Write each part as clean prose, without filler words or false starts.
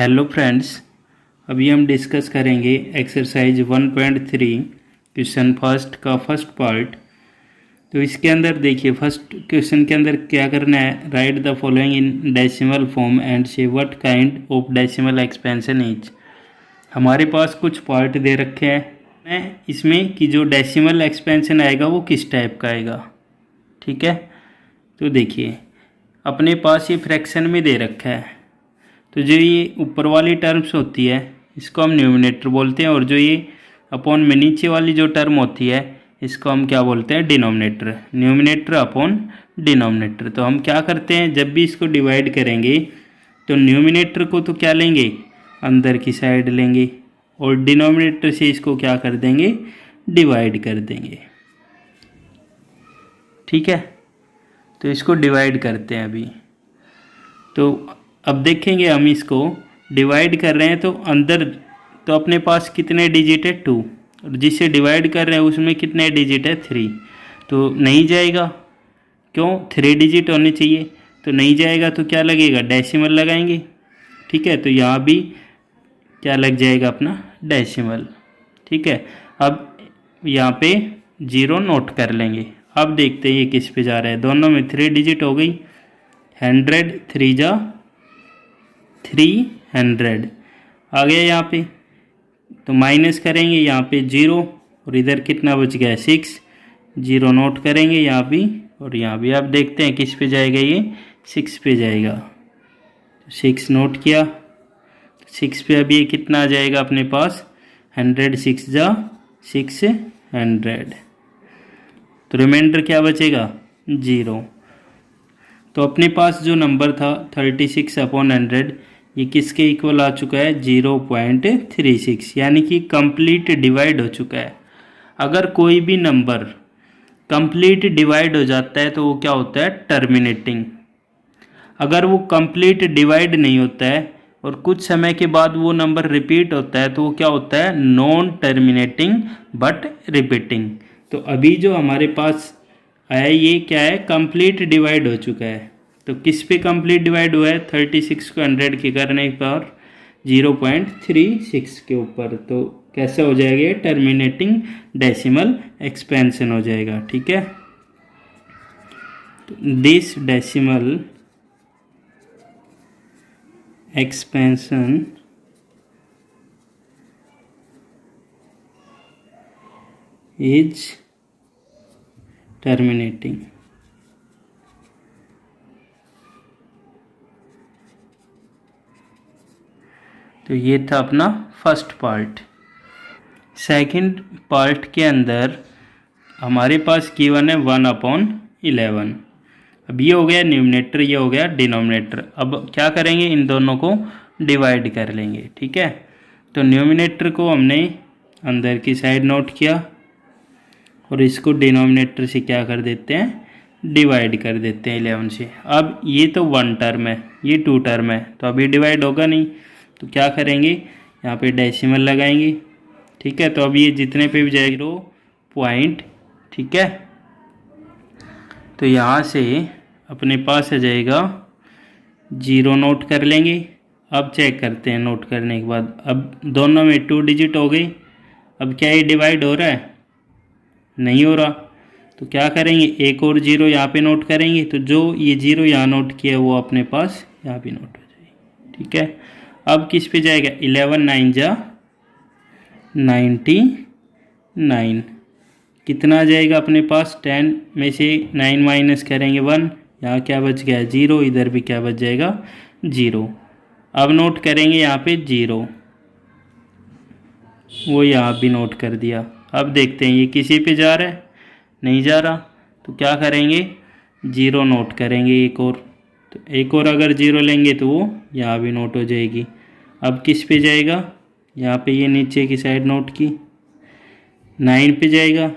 Hello friends, अभी हम discuss करेंगे एक्सरसाइज 1.3 क्वेश्चन फर्स्ट का फर्स्ट पार्ट। तो इसके अंदर देखिए, फर्स्ट क्वेश्चन के अंदर क्या करना है, write the following in decimal form and say what kind of decimal expansion is. हमारे पास कुछ पार्ट दे रखे हैं इसमें कि जो डेसिमल एक्सपेंशन आएगा वो किस टाइप का आएगा। ठीक है, तो देखिए अपने पास ये फ्रैक्शन में दे रखा है, तो जो ये ऊपर वाली टर्म्स होती है इसको हम न्यूमिनेटर बोलते हैं, और जो ये अपॉन में नीचे वाली जो टर्म होती है इसको हम क्या बोलते हैं, डिनोमिनेटर। Numerator upon denominator. तो हम क्या करते हैं, जब भी इसको डिवाइड करेंगे तो न्यूमिनेटर को तो क्या लेंगे, अंदर की साइड लेंगे, और डिनोमिनेटर से इसको क्या कर देंगे, डिवाइड कर देंगे। ठीक है, तो इसको डिवाइड करते हैं अभी। तो अब देखेंगे हम इसको डिवाइड कर रहे हैं तो अंदर तो अपने पास कितने डिजिट है, 2, और जिससे डिवाइड कर रहे हैं उसमें कितने डिजिट है, 3। तो नहीं जाएगा, क्यों, 3 डिजिट होने चाहिए, तो नहीं जाएगा। तो क्या लगेगा, डेसिमल लगाएंगे। ठीक है, तो यहाँ भी क्या लग जाएगा, अपना डेसिमल। ठीक है, अब यहाँ पे 0 नोट कर लेंगे। अब देखते हैं ये किस पे जा रहा है, दोनों में 3 डिजिट हो गई, 100 3 जा 300 आ गया यहाँ पे। तो माइनस करेंगे यहाँ पे 0, और इधर कितना बच गया, 6। 0 नोट करेंगे यहाँ भी और यहाँ भी। आप देखते हैं किस पे जाएगा, ये 6 पे जाएगा। 6 नोट किया, 6 पे अभी ये कितना आ जाएगा अपने पास, 100 6 जा 600। तो रिमाइंडर क्या बचेगा, 0। तो अपने पास जो नंबर था 36/100 ये किसके इक्वल आ चुका है, 0.36, यानी कि कंप्लीट डिवाइड हो चुका है। अगर कोई भी नंबर कंप्लीट डिवाइड हो जाता है तो वो क्या होता है, टर्मिनेटिंग। अगर वो कंप्लीट डिवाइड नहीं होता है और कुछ समय के बाद वो नंबर रिपीट होता है तो वो क्या होता है, नॉन टर्मिनेटिंग बट रिपीटिंग। तो अभी जो हमारे पास आया ये क्या है, कंप्लीट डिवाइड हो चुका है। तो किस पे कंप्लीट डिवाइड हुआ है, 36 को 100 के करने पर 0.36 के ऊपर। तो कैसा हो जाएगा ये, टर्मिनेटिंग डेसिमल एक्सपेंशन हो जाएगा। ठीक है, this decimal expansion is terminating. तो ये था अपना फर्स्ट पार्ट। सेकंड पार्ट के अंदर हमारे पास गिवन है 1/11। अब ये हो गया न्यूमिनेटर, ये हो गया डिनोमिनेटर। अब क्या करेंगे, इन दोनों को डिवाइड कर लेंगे। ठीक है, तो न्यूमिनेटर को हमने अंदर की साइड नोट किया और इसको डिनोमिनेटर से क्या कर देते हैं, डिवाइड कर देते हैं 11 से। अब ये तो 1 टर्म है, ये 2 टर्म है, तो अभी डिवाइड होगा नहीं। तो क्या करेंगे, यहाँ पे डेसिमल लगाएंगे। ठीक है, तो अब ये जितने पे भी जाएगा 0 पॉइंट। ठीक है, तो यहाँ से अपने पास आ जाएगा 0 नोट कर लेंगे। अब चेक करते हैं नोट करने के बाद, अब दोनों में 2 डिजिट हो गई। अब क्या ये डिवाइड हो रहा है, नहीं हो रहा। तो क्या करेंगे, एक और 0 यहाँ पे नोट करेंगे, तो जो ये 0 यहाँ नोट किया वो अपने पास यहाँ भी नोट हो जाएगी। ठीक है, अब किस पे जाएगा, 11 9 जा 99। कितना आ जाएगा अपने पास, 10 में से 9 माइनस करेंगे 1, यहाँ क्या बच गया, 0, इधर भी क्या बच जाएगा, 0। अब नोट करेंगे यहाँ पे 0, वो यहाँ भी नोट कर दिया। अब देखते हैं ये किसी पे जा रहा है, नहीं जा रहा। तो क्या करेंगे, 0 नोट करेंगे एक और। तो एक और अगर 0 लेंगे तो वो यहाँ भी नोट हो जाएगी। अब किस पे जाएगा, यहाँ पे ये नीचे की साइड नोट की, 9 पे जाएगा।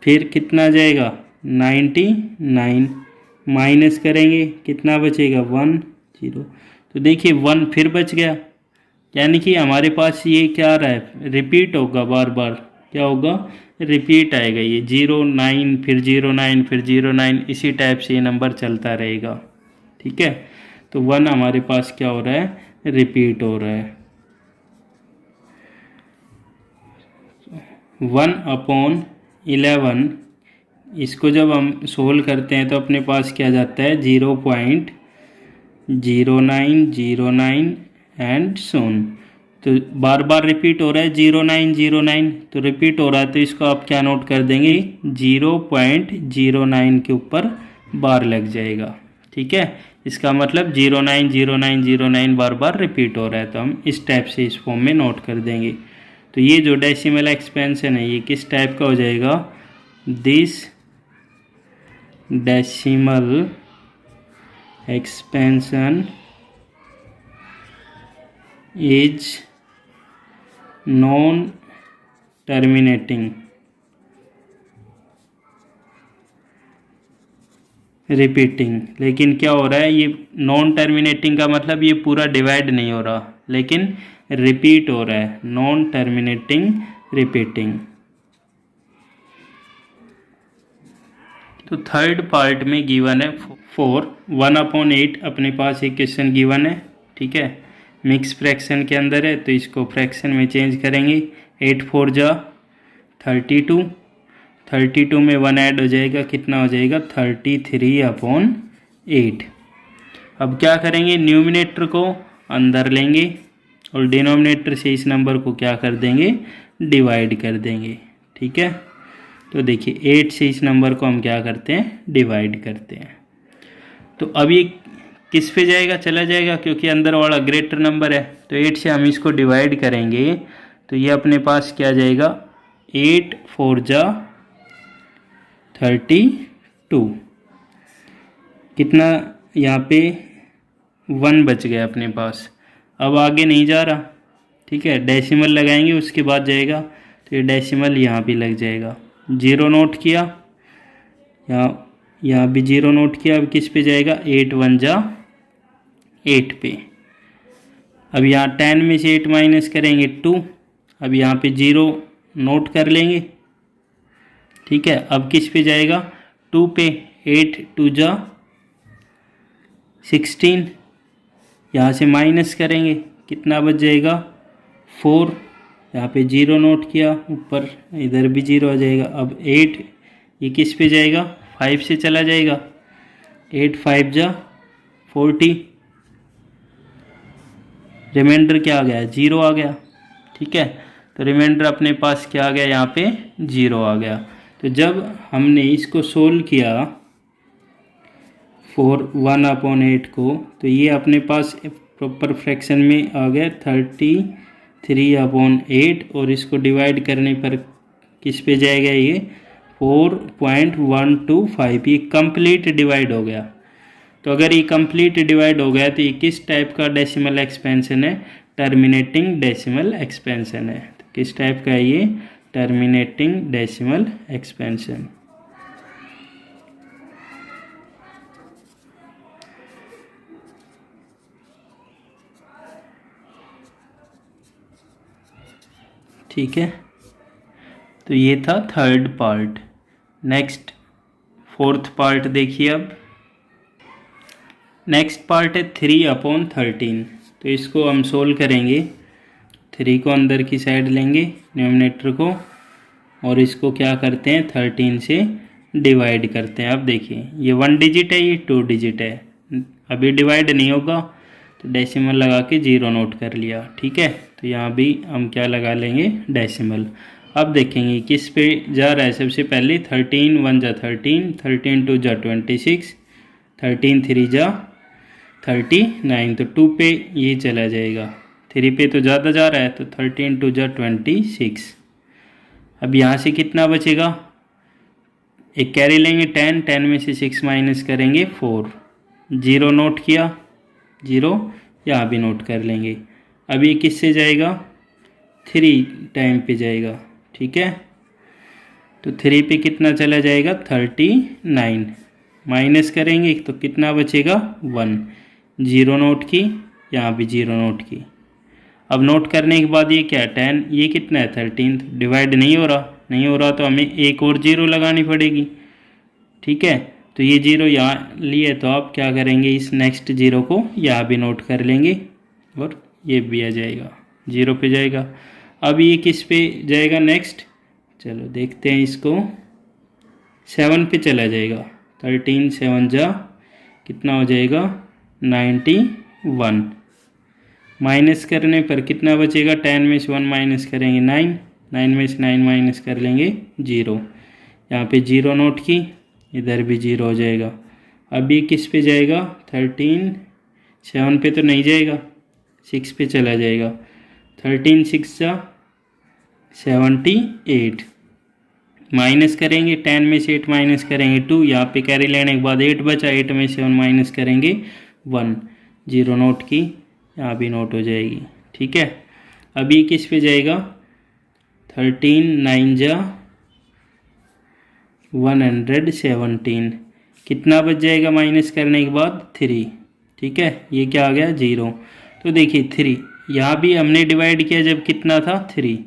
फिर कितना जाएगा, 99, माइनस करेंगे कितना बचेगा, 1 0। तो देखिए 1 फिर बच गया, यानी कि हमारे पास ये क्या आ रहा है, रिपीट होगा, बार बार क्या होगा, रिपीट आएगा। ये 0 9 फिर 0 9 फिर 0 9, इसी टाइप से ये नंबर चलता रहेगा। ठीक है, तो 1 हमारे पास क्या हो रहा है, रिपीट हो रहा है। 1/11, इसको जब हम सोल्व करते हैं तो अपने पास क्या जाता है 0.0909 एंड सोन। तो बार बार रिपीट हो रहा है 0909, तो रिपीट हो रहा है तो इसको आप क्या नोट कर देंगे 0.09 के ऊपर बार लग जाएगा। ठीक है, इसका मतलब 090909 बार बार रिपीट हो रहा है, तो हम इस टाइप से इस फॉर्म में नोट कर देंगे। तो ये जो डेसिमल एक्सपेंशन है ये किस टाइप का हो जाएगा, this decimal expansion is non terminating repeating. लेकिन क्या हो रहा है, ये नॉन टर्मिनेटिंग का मतलब ये पूरा डिवाइड नहीं हो रहा लेकिन रिपीट हो रहा है, नॉन टर्मिनेटिंग रिपीटिंग। तो थर्ड पार्ट में गिवन है 4, 1/8 अपने पास एक क्वेश्चन गिवन है। ठीक है, मिक्स फ्रैक्शन के अंदर है तो इसको फ्रैक्शन में चेंज करेंगे। 8 4 जा 32, 32 में 1 ऐड हो जाएगा, कितना हो जाएगा 33/8। अब क्या करेंगे, न्यूमिनेटर को अंदर लेंगे और डिनोमिनेटर से इस नंबर को क्या कर देंगे, डिवाइड कर देंगे। ठीक है, तो देखिए 8 से इस नंबर को हम क्या करते हैं, डिवाइड करते हैं। तो अब ये किस पे जाएगा, चला जाएगा क्योंकि अंदर वाला ग्रेटर नंबर है। तो 8 से हम इसको डिवाइड करेंगे तो ये अपने पास क्या जाएगा, 8 4 जा 32, कितना यहाँ पे 1 बच गया अपने पास। अब आगे नहीं जा रहा, ठीक है, डेसिमल लगाएंगे उसके बाद जाएगा, तो ये डेसिमल यहाँ भी लग जाएगा। 0 नोट किया, यहाँ भी 0 नोट किया। अब किस पे जाएगा, 8 1 जा 8 पे। अब यहाँ 10 में से 8 माइनस करेंगे 2, अब यहाँ पे 0 नोट कर लेंगे। ठीक है, अब किस पे जाएगा, 2 पे। 8 2 जा 16, यहाँ से माइनस करेंगे, कितना बच जाएगा 4, यहाँ पे 0 नोट किया, ऊपर इधर भी 0 आ जाएगा। अब 8 ये किस पे जाएगा, 5 से चला जाएगा। 8 5 जा 40, रिमाइंडर क्या आ गया, 0 आ गया। ठीक है, तो रिमाइंडर अपने पास क्या आ गया, यहाँ पे 0 आ गया। तो जब हमने इसको सोल्व किया 1/8 को, तो ये अपने पास प्रॉपर फ्रैक्शन में आ गया 33/8, और इसको डिवाइड करने पर किस पे जाएगा, ये 4.125, ये कंप्लीट डिवाइड हो गया। तो अगर ये कंप्लीट डिवाइड हो गया तो ये किस टाइप का डेसिमल एक्सपेंशन है, टर्मिनेटिंग डेसिमल एक्सपेंशन है। तो किस टाइप का है ये, टर्मिनेटिंग डेसिमल एक्सपेंशन। ठीक है, तो ये था third part. Next fourth part देखिए। अब नेक्स्ट पार्ट है 3/13। तो इसको हम सोल्व करेंगे। 3 को अंदर की साइड लेंगे, न्यूमिनेटर को, और इसको क्या करते हैं 13 से डिवाइड करते हैं। अब देखिए ये 1 डिजिट है, ये 2 डिजिट है, अभी डिवाइड नहीं होगा तो डेसिमल लगा के 0 नोट कर लिया। ठीक है, तो यहाँ भी हम क्या लगा लेंगे, डेसिमल। अब देखेंगे किस पे जा रहा है। सबसे पहले 13 1 जा 13, 13 2 जा 26, 13 3 जा 39, तो 2 पे ये चला जाएगा। 3 पे तो ज़्यादा जा रहा है, तो 13 2 जा 26। अब यहाँ से कितना बचेगा, एक कैरी लेंगे 10, 10 में से 6 माइनस करेंगे 4, 0 नोट किया, 0 यहाँ भी नोट कर लेंगे। अब ये किससे जाएगा, 3 टाइम पे जाएगा। ठीक है, तो 3 पे कितना चला जाएगा 39, माइनस करेंगे तो कितना बचेगा 1, 0 नोट की, यहाँ भी 0 नोट की। अब नोट करने के बाद ये क्या है 10, ये कितना है 13, डिवाइड नहीं हो रहा तो हमें एक और 0 लगानी पड़ेगी। ठीक है, तो ये 0 यहाँ लिए, तो आप क्या करेंगे, इस नेक्स्ट 0 को यहाँ भी नोट कर लेंगे। और ये भी आ जाएगा, 0 पे जाएगा। अब ये किस पे जाएगा नेक्स्ट, चलो देखते हैं इसको, 7 पे चला जाएगा। 13 7 जा कितना हो जाएगा 91। माइनस करने पर कितना बचेगा, 10 में से 1 माइनस करेंगे 9, 9 में से 9 माइनस कर लेंगे 0। यहाँ पे 0 नोट की, इधर भी 0 हो जाएगा। अब ये किस पे जाएगा, 13 7 पे तो नहीं जाएगा, 6 पे चला जाएगा। 13 6 जा 78। माइनस करेंगे 10 में से 8 माइनस करेंगे 2, यहाँ पे कैरी लेने के बाद 8 बचा, 8 में से 1 माइनस करेंगे 1, 0 नोट की, यहाँ भी नोट हो जाएगी। ठीक है, अब ये किस पे जाएगा, 13 9 जा 117, कितना बच जाएगा माइनस करने के बाद 3। ठीक है, ये क्या आ गया 0। तो देखिए 3 यहाँ भी हमने डिवाइड किया जब कितना था 3,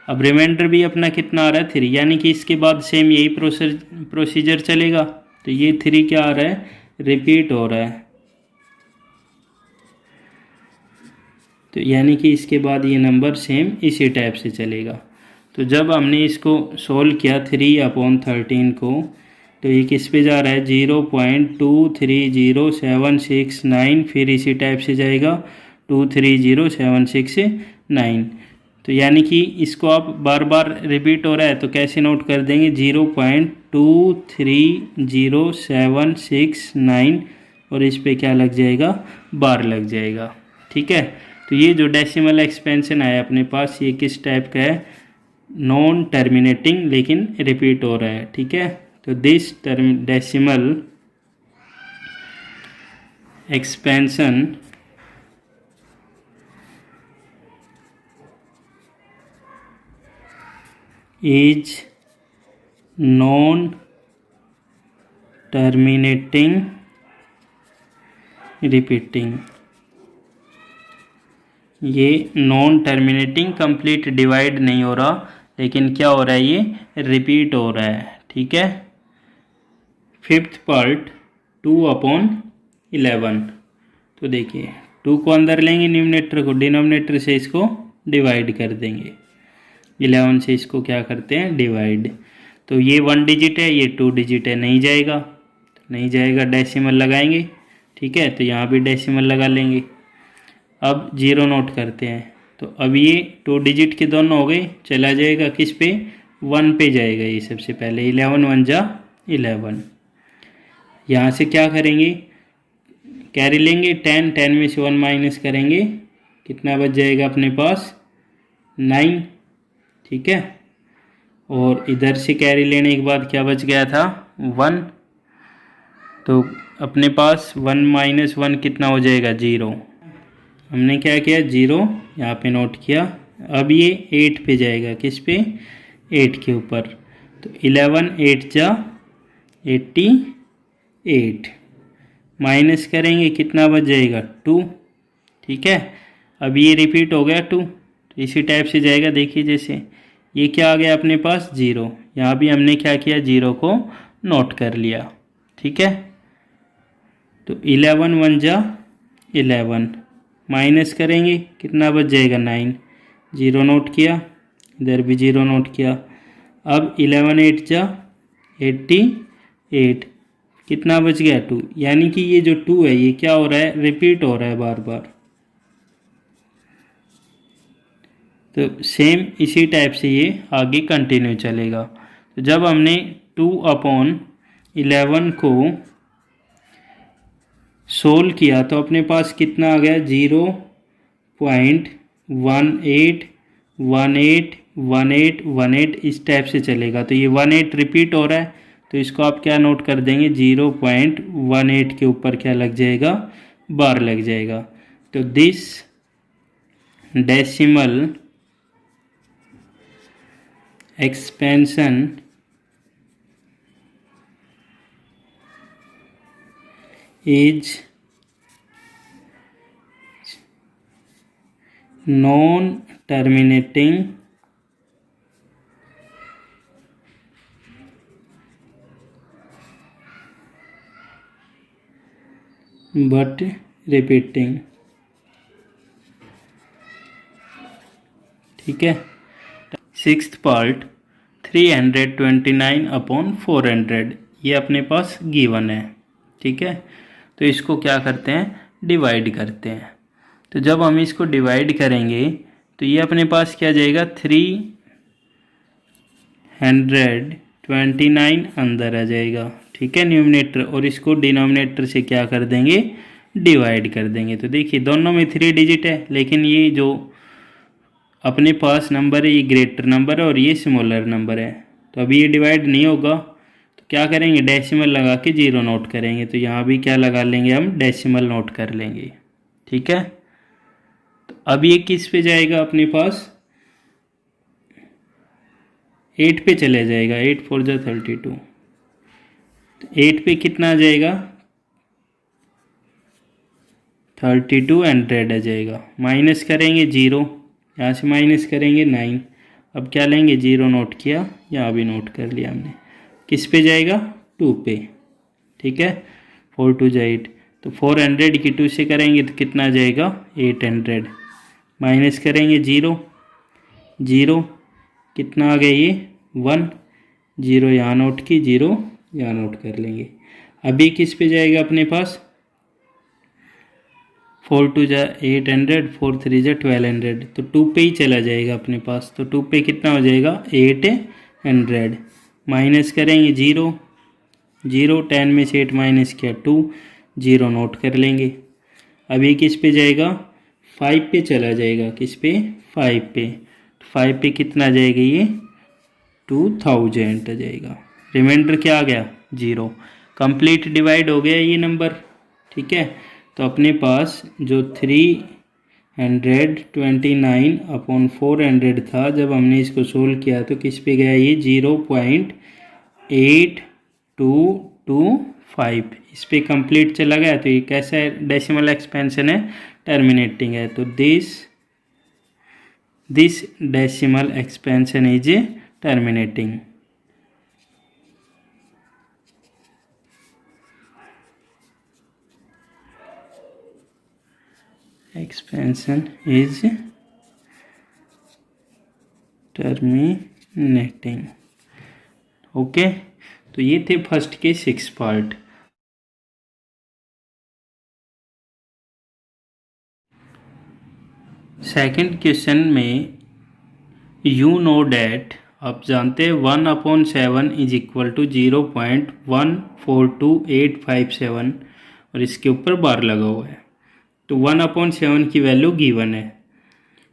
अब रिमाइंडर भी अपना कितना आ रहा है 3, यानी कि इसके बाद सेम यही प्रोसीजर चलेगा। तो ये 3 क्या आ रहा है, रिपीट हो रहा है। तो यानी कि इसके बाद ये नंबर सेम इसी टाइप से चलेगा। तो जब हमने इसको सोल्व किया 3/13 को, तो ये किस पे जा रहा है, 0.2307669, फिर इसी टाइप से जाएगा 2307669। तो यानी कि इसको आप बार बार रिपीट हो रहा है तो कैसे नोट कर देंगे, 0.2307669 और इस पे क्या लग जाएगा, बार लग जाएगा। ठीक है, तो ये जो डेसिमल एक्सपेंशन है अपने पास, ये किस टाइप का है, नॉन टर्मिनेटिंग लेकिन रिपीट हो रहा है। ठीक है, तो this decimal expansion is non-terminating repeating। ये नॉन टर्मिनेटिंग कंप्लीट डिवाइड नहीं हो रहा, लेकिन क्या हो रहा है, ये रिपीट हो रहा है। ठीक है, 5th पार्ट 2/11। तो देखिए 2 को अंदर लेंगे न्यूमरेटर को, डिनोमिनेटर से इसको डिवाइड कर देंगे, 11 से इसको क्या करते हैं, डिवाइड। तो ये 1 डिजिट है, ये 2 डिजिट है, नहीं जाएगा, नहीं जाएगा, डेसिमल लगाएंगे। ठीक है, तो यहाँ भी डेसिमल लगा लेंगे। अब 0 नोट करते हैं, तो अब ये 2 डिजिट के दोनों हो गए, चला जाएगा किस पे, 1 पे जाएगा। ये सबसे पहले 11 1 जा 11। यहाँ से क्या करेंगे, कैरी लेंगे 10, 10 में से 1 माइनस करेंगे, कितना बच जाएगा अपने पास 9। ठीक है, और इधर से कैरी लेने के बाद क्या बच गया था 1, तो अपने पास 1 माइनस 1 कितना हो जाएगा 0। हमने क्या किया 0 यहाँ पे नोट किया। अब ये 8 पे जाएगा, किस पे, 8 के ऊपर। तो 11 8 जा 88, माइनस करेंगे कितना बच जाएगा 2। ठीक है, अब ये रिपीट हो गया 2, तो इसी टाइप से जाएगा। देखिए जैसे ये क्या आ गया अपने पास 0, यहाँ भी हमने क्या किया 0 को नोट कर लिया। ठीक है, तो 11 1 जा 11, माइनस करेंगे कितना बच जाएगा 9, 0 नोट किया, इधर भी 0 नोट किया। अब 11 8 जा 88, कितना बच गया 2, यानी कि ये जो 2 है ये क्या हो रहा है, रिपीट हो रहा है बार बार। तो सेम इसी टाइप से ये आगे कंटिन्यू चलेगा। तो जब हमने 2/11 को सोल्व किया तो अपने पास कितना आ गया, 0.181818 इस टाइप से चलेगा। तो ये 18 रिपीट हो रहा है, तो इसको आप क्या नोट कर देंगे, 0.18 के ऊपर क्या लग जाएगा, बार लग जाएगा। तो this decimal expansion is non-terminating but repeating। ठीक है। सिक्स्थ पार्ट 329/400 ये अपने पास गिवन है, ठीक है। तो इसको क्या करते हैं, डिवाइड करते हैं। तो जब हम इसको डिवाइड करेंगे तो ये अपने पास क्या जाएगा, 329 अंदर आ जाएगा, ठीक है, न्यूमरेटर, और इसको डिनोमिनेटर से क्या कर देंगे, डिवाइड कर देंगे। तो देखिए दोनों में 3 डिजिट है, लेकिन ये जो अपने पास नंबर है ये ग्रेटर नंबर है और ये स्मॉलर नंबर है, तो अभी ये डिवाइड नहीं होगा। तो क्या करेंगे, डेसिमल लगा के 0 नोट करेंगे। तो यहाँ भी क्या लगा लेंगे, हम डेसिमल नोट कर लेंगे, ठीक है। तो अब ये किस पे जाएगा, अपने पास 8 पे चले जाएगा। 8 4 जा 32, तो 8 पे कितना आ जाएगा, 3200 आ जाएगा। माइनस करेंगे 0, यहाँ से माइनस करेंगे 9। अब क्या लेंगे, 0 नोट किया, यहाँ भी नोट कर लिया हमने। किस पे जाएगा, 2 पे, ठीक है। 4 2 जा 8, तो 400 की 2 से करेंगे तो कितना आ जाएगा, 800। माइनस करेंगे 0 0, कितना आ गया ये 1, 0 यहाँ नोट की, 0 यहाँ नोट कर लेंगे। अभी किस पे जाएगा, अपने पास 4 2 जा 800, 4 3 जा 1200, तो 2 पे ही चला जाएगा अपने पास। तो 2 पे कितना हो जाएगा, 800। माइनस करेंगे 0 0, 10 में से 8 माइनस किया 2, 0 नोट कर लेंगे। अभी किस पे जाएगा, 5 पे चला जाएगा। किस पे, 5 पे। 5 पे कितना आ जाएगा, ये 2000 आ जाएगा। रिमाइंडर क्या आ गया, 0। कंप्लीट डिवाइड हो गया ये नंबर, ठीक है। तो अपने पास जो 329/400 था, जब हमने इसको सोल्व किया तो किस पे गया, ये 0.8225 इस पे कंप्लीट चला गया। तो ये कैसा है, डेसिमल एक्सपेंशन है, टर्मिनेटिंग है। तो this decimal expansion is terminating. Expansion is terminating, okay. तो ये थे फर्स्ट के 6 पार्ट। सेकंड क्वेश्चन में यू नो डैट, आप जानते हैं 1/7 इज इक्वल टू 0.142857 और इसके ऊपर बार लगा हुआ है। तो 1/7 की वैल्यू गिवन है।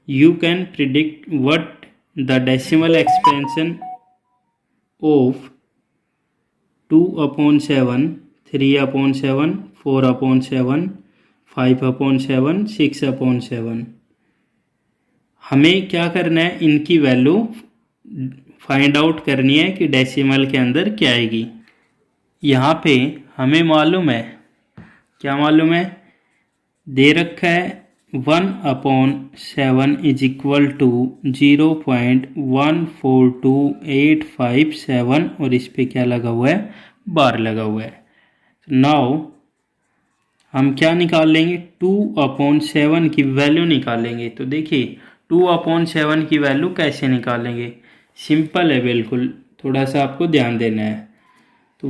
You can predict what the decimal expansion of 2/7, 3/7, 4/7, 5/7, 6/7। हमें क्या करना है, इनकी वैल्यू फाइंड आउट करनी है कि डेसिमल के अंदर क्या आएगी। यहाँ पे हमें मालूम है, क्या मालूम है, दे रखा है 1/7 इज इक्वल टू 0.142857 और इस पे क्या लगा हुआ है, बार लगा हुआ है। नाउ हम क्या निकाल लेंगे, 2/7 की वैल्यू निकालेंगे। तो देखिए 2/7 की वैल्यू कैसे निकालेंगे, सिंपल है बिल्कुल, थोड़ा सा आपको ध्यान देना है। तो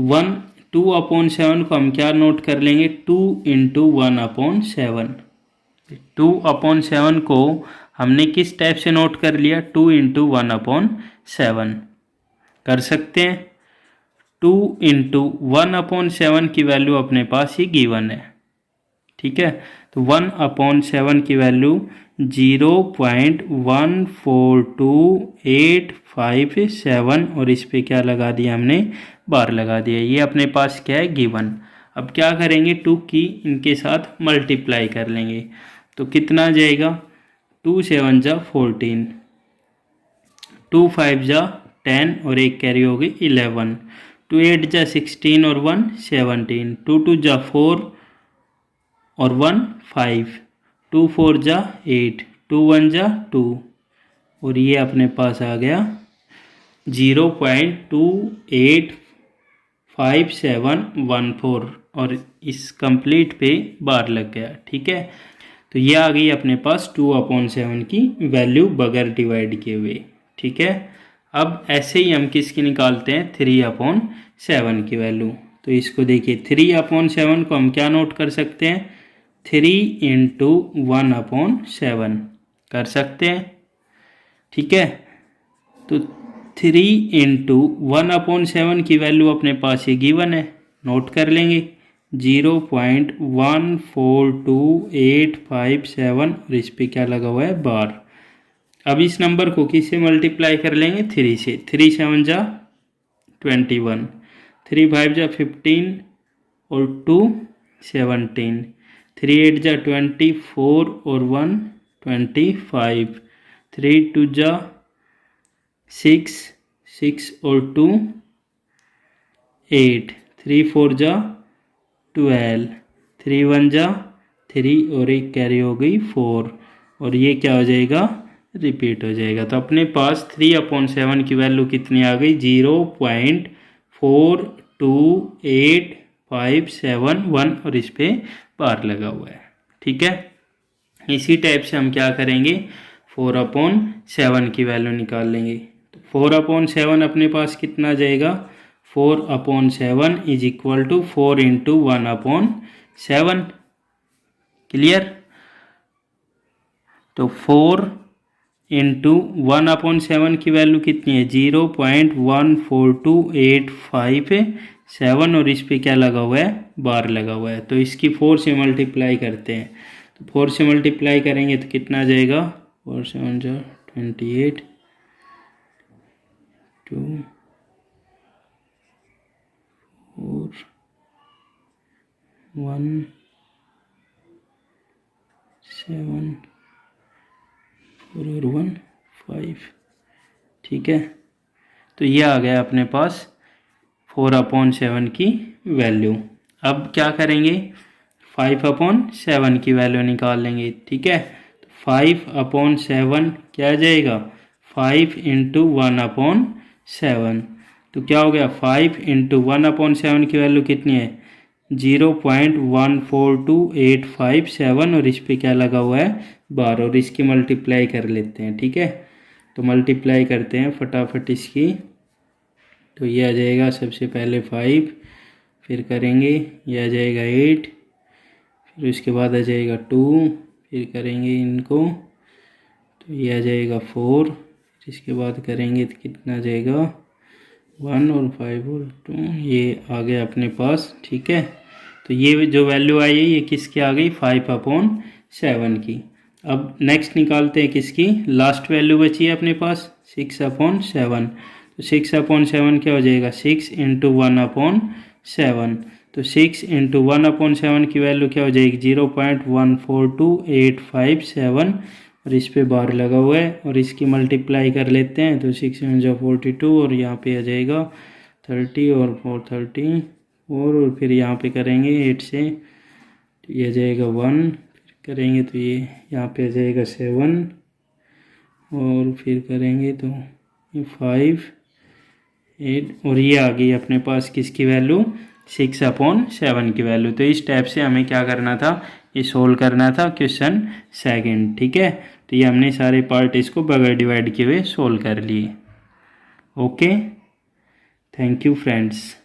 2/7 को हम क्या नोट कर लेंगे, 2 × 1/7। 2/7 को हमने किस टाइप से नोट कर लिया, 2 × 1/7 कर सकते हैं। 2 × 1/7 की वैल्यू अपने पास ही गिवन है, ठीक है। तो 1/7 की वैल्यू 0.142857 और इस पे क्या लगा दिया हमने, बार लगा दिया। ये अपने पास क्या है, गिवन। अब क्या करेंगे, 2 की इनके साथ मल्टीप्लाई कर लेंगे। तो कितना जाएगा, 2 7 जा 14, 2 5 जा 10 और एक कैरी हो गई 11, 2 8 जा 16 और 1 17, 2 2 जा 4 और 1 5, 2 4 जा 8, 2 1 जा 2 और ये अपने पास आ गया 0.285714 और इस कंप्लीट पे बार लग गया, ठीक है। तो तो ये आ गई अपने पास 2/7 की वैल्यू बगैर डिवाइड किए हुए। ठीक है, अब ऐसे ही हम किसकी निकालते हैं 3/7 की वैल्यू। तो इसको देखिए 3/7 को हम क्या नोट कर सकते हैं 3 × 1/7 कर सकते हैं। ठीक है, तो 3 × 1/7 की वैल्यू अपने पास ये गिवन है, नोट कर लेंगे 0.142857 और इस पर क्या लगा हुआ है बार। अब इस नंबर को किससे मल्टीप्लाई कर लेंगे 3 से। 3 7 जा 21, 3 5 जा 15 और 2 17, 3 8 जा 24 और 1 25, 3 2 जा 6, 6 और 2 8, 3 4 जा 12, 3 1 जा 3 और एक कैरी हो गई 4 और ये क्या हो जाएगा रिपीट हो जाएगा। तो अपने पास 3/7 की वैल्यू कितनी आ गई 0.42857 और इस पे बार लगा हुआ है। ठीक है, इसी टाइप से हम क्या करेंगे 4/7 की वैल्यू निकाल लेंगे। तो 4/7 अपने पास कितना जाएगा 4/7 इज इक्वल टू 4 × 1/7। क्लियर, तो 4 × 1/7 की वैल्यू कितनी है 0.142857 और इस पे क्या लगा हुआ है बार लगा हुआ है। तो इसकी 4 से मल्टीप्लाई करते हैं, तो 4 से मल्टीप्लाई करेंगे तो कितना जाएगा 4 7 जा 28, 2 4 1 7 4 और 1 5। ठीक है, तो ये आ गया अपने पास 4/7 की वैल्यू। अब क्या करेंगे 5/7 की वैल्यू निकाल लेंगे। ठीक है, तो 5/7 क्या आ जाएगा 5 × 1/7। तो क्या हो गया 5 × 1/7 की वैल्यू कितनी है 0.142857 और इस पे क्या लगा हुआ है बार और इसकी मल्टीप्लाई कर लेते हैं। ठीक है, तो मल्टीप्लाई करते हैं फटाफट इसकी। तो ये आ जाएगा सबसे पहले 5, फिर करेंगे ये आ जाएगा 8, फिर उसके बाद आ जाएगा 2, फिर करेंगे इनको तो ये आ जाएगा 4, फिर इसके बाद करेंगे तो कितना आ जाएगा 1 और 5 और 2, ये आ गया अपने पास। ठीक है, तो ये जो वैल्यू आई है ये किसकी आ गई 5/7 की। अब नेक्स्ट निकालते हैं किसकी लास्ट वैल्यू बची है अपने पास 6/7। तो 6/7 क्या हो जाएगा 6 × 1/7। तो 6 × 1/7 की वैल्यू क्या हो जाएगी 0.142857 और इस पे बार लगा हुआ है और इसकी मल्टीप्लाई कर लेते हैं। तो 6 7 जा 42 और यहाँ पे आ जाएगा 30 और 4 30 और फिर यहाँ पे करेंगे 8 से तो ये आ जाएगा 1, फिर करेंगे तो ये यहाँ पे आ जाएगा 7 और फिर करेंगे तो ये 5 8 और ये आ गई अपने पास किसकी वैल्यू 6/7 की वैल्यू। तो इस टाइप से हमें क्या करना था ये सोल्व करना था क्वेश्चन सेकंड। ठीक है, तो ये हमने सारे पार्ट इसको बगैर डिवाइड किए हुए सोल्व कर लिए। Okay, thank you friends.